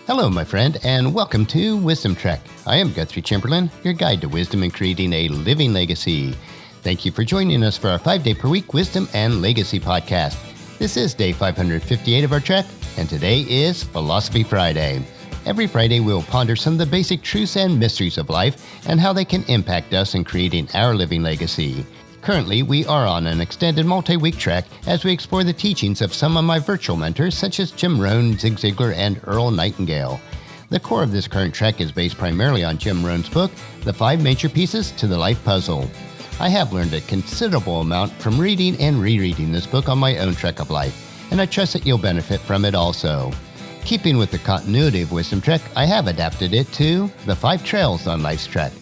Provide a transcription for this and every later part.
Hello, my friend, and welcome to Wisdom Trek. I am Guthrie Chamberlain, your guide to wisdom and creating a living legacy. Thank you for joining us for our 5-day-per-week Wisdom and Legacy podcast. This is day 558 of our trek, and today is Philosophy Friday. Every Friday, we'll ponder some of the basic truths and mysteries of life and how they can impact us in creating our living legacy. Currently, we are on an extended multi-week trek as we explore the teachings of some of my virtual mentors such as Jim Rohn, Zig Ziglar, and Earl Nightingale. The core of this current trek is based primarily on Jim Rohn's book, The 5 Major Pieces to the Life Puzzle. I have learned a considerable amount from reading and rereading this book on my own trek of life, and I trust that you'll benefit from it also. Keeping with the continuity of Wisdom Trek, I have adapted it to The 5 Trails on Life's Trek.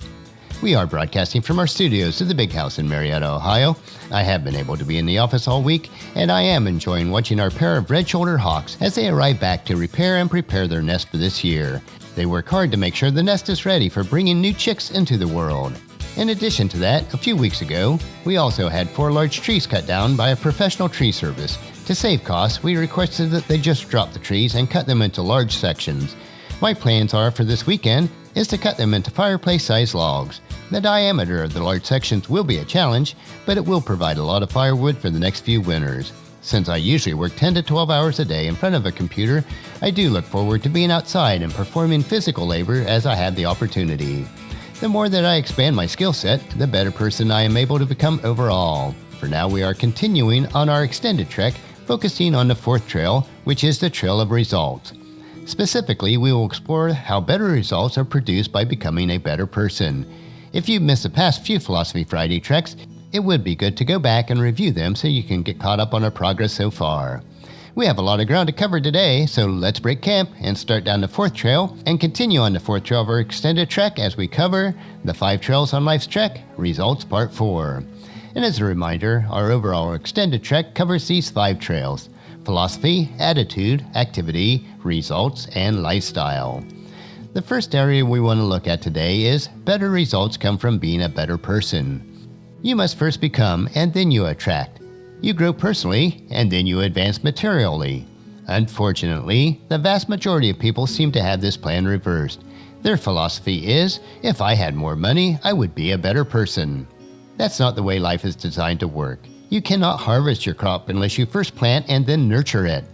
We are broadcasting from our studios at the Big House in Marietta, Ohio. I have been able to be in the office all week, and I am enjoying watching our pair of red-shouldered hawks as they arrive back to repair and prepare their nest for this year. They work hard to make sure the nest is ready for bringing new chicks into the world. In addition to that, a few weeks ago, we also had 4 large trees cut down by a professional tree service. To save costs, we requested that they just drop the trees and cut them into large sections. My plans are for this weekend is to cut them into fireplace-sized logs. The diameter of the large sections will be a challenge, but it will provide a lot of firewood for the next few winters. Since I usually work 10 to 12 hours a day in front of a computer, I do look forward to being outside and performing physical labor as I have the opportunity. The more that I expand my skill set, the better person I am able to become overall. For now, we are continuing on our extended trek, focusing on the 4th trail, which is the Trail of Results. Specifically, we will explore how better results are produced by becoming a better person. If you've missed the past few Philosophy Friday treks, it would be good to go back and review them so you can get caught up on our progress so far. We have a lot of ground to cover today, so let's break camp and start down the 4th trail and continue on the 4th trail of our extended trek as we cover the 5 Trails on Life's Trek, Results Part 4. And as a reminder, our overall extended trek covers these 5 trails: philosophy, attitude, activity, results, and lifestyle. The first area we want to look at today is better results come from being a better person. You must first become, and then you attract. You grow personally, and then you advance materially. Unfortunately, the vast majority of people seem to have this plan reversed. Their philosophy is, if I had more money, I would be a better person. That's not the way life is designed to work. You cannot harvest your crop unless you first plant and then nurture it.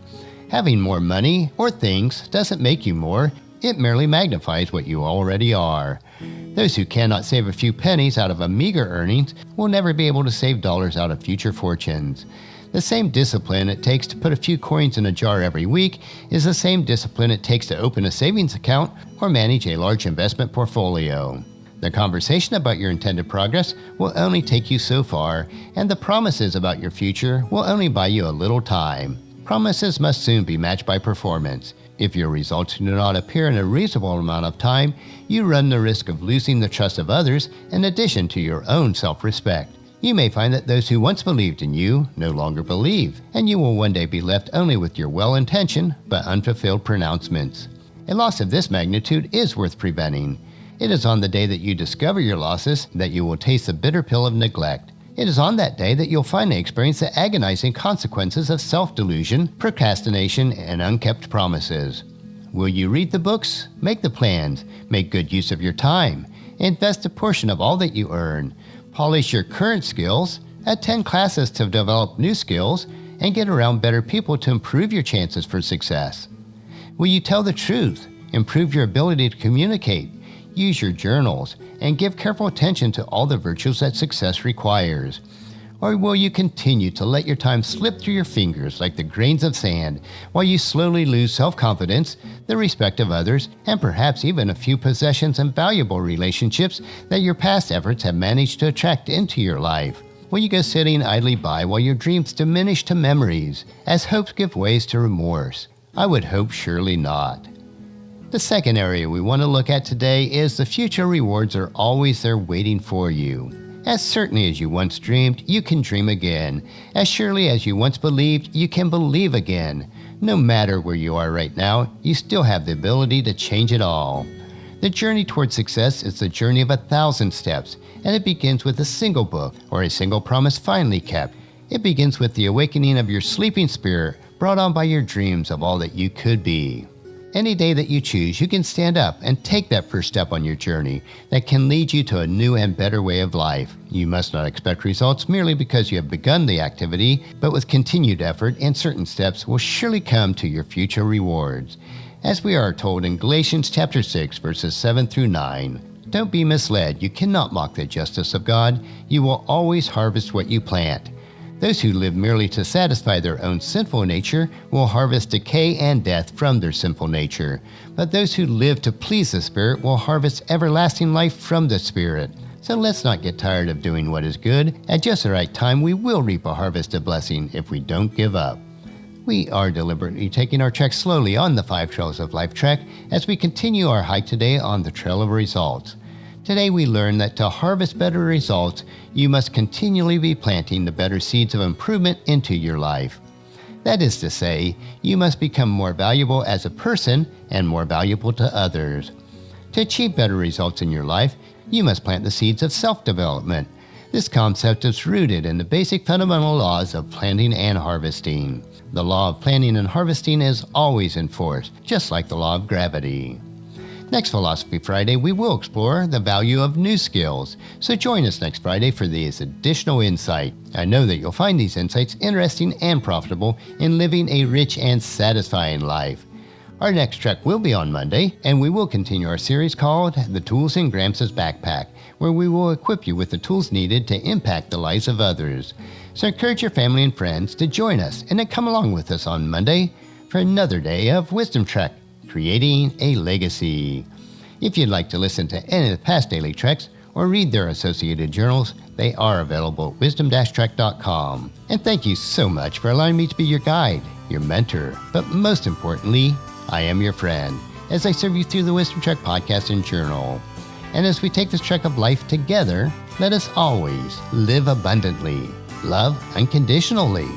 Having more money or things doesn't make you more. It merely magnifies what you already are. Those who cannot save a few pennies out of a meager earnings will never be able to save dollars out of future fortunes. The same discipline it takes to put a few coins in a jar every week is the same discipline it takes to open a savings account or manage a large investment portfolio. The conversation about your intended progress will only take you so far, and the promises about your future will only buy you a little time. Promises must soon be matched by performance. If your results do not appear in a reasonable amount of time, you run the risk of losing the trust of others in addition to your own self-respect. You may find that those who once believed in you no longer believe, and you will one day be left only with your well-intentioned but unfulfilled pronouncements. A loss of this magnitude is worth preventing. It is on the day that you discover your losses that you will taste the bitter pill of neglect. It is on that day that you'll finally experience the agonizing consequences of self-delusion, procrastination, and unkept promises. Will you read the books, make the plans, make good use of your time, invest a portion of all that you earn, polish your current skills, attend classes to develop new skills, and get around better people to improve your chances for success? Will you tell the truth, improve your ability to communicate, use your journals, and give careful attention to all the virtues that success requires? Or will you continue to let your time slip through your fingers like the grains of sand while you slowly lose self-confidence, the respect of others, and perhaps even a few possessions and valuable relationships that your past efforts have managed to attract into your life? Will you go sitting idly by while your dreams diminish to memories as hopes give way to remorse? I would hope surely not. The second area we want to look at today is the future rewards are always there waiting for you. As certainly as you once dreamed, you can dream again. As surely as you once believed, you can believe again. No matter where you are right now, you still have the ability to change it all. The journey toward success is the journey of 1,000 steps, and it begins with a single book or a single promise finally kept. It begins with the awakening of your sleeping spirit brought on by your dreams of all that you could be. Any day that you choose, you can stand up and take that first step on your journey that can lead you to a new and better way of life. You must not expect results merely because you have begun the activity, but with continued effort and certain steps will surely come to your future rewards. As we are told in Galatians chapter 6, verses 7 through 9, don't be misled. You cannot mock the justice of God. You will always harvest what you plant. Those who live merely to satisfy their own sinful nature will harvest decay and death from their sinful nature. But those who live to please the Spirit will harvest everlasting life from the Spirit. So let's not get tired of doing what is good. At just the right time, we will reap a harvest of blessing if we don't give up. We are deliberately taking our trek slowly on the 5 Trails of Life trek as we continue our hike today on the Trail of Results. Today we learn that to harvest better results, you must continually be planting the better seeds of improvement into your life. That is to say, you must become more valuable as a person and more valuable to others. To achieve better results in your life, you must plant the seeds of self-development. This concept is rooted in the basic fundamental laws of planting and harvesting. The law of planting and harvesting is always in force, just like the law of gravity. Next Philosophy Friday, we will explore the value of new skills. So join us next Friday for these additional insight. I know that you'll find these insights interesting and profitable in living a rich and satisfying life. Our next trek will be on Monday, and we will continue our series called The Tools in Gramps' Backpack, where we will equip you with the tools needed to impact the lives of others. So encourage your family and friends to join us and then come along with us on Monday for another day of Wisdom Trek, Creating a Legacy. If you'd like to listen to any of the past daily treks or read their associated journals, they are available at wisdom-trek.com. And thank you so much for allowing me to be your guide, your mentor, but most importantly, I am your friend as I serve you through the Wisdom Trek podcast and journal. And as we take this trek of life together, let us always live abundantly, love unconditionally,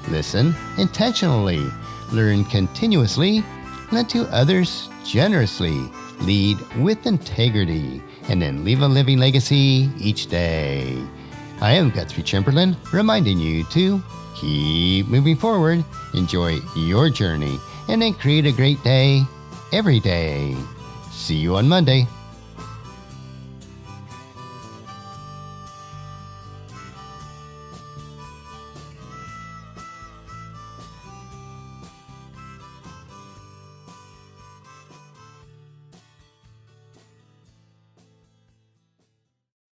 listen intentionally, learn continuously, lend to others generously, lead with integrity, and then leave a living legacy each day. I am Guthrie Chamberlain, reminding you to keep moving forward, enjoy your journey, and then create a great day every day. See you on Monday.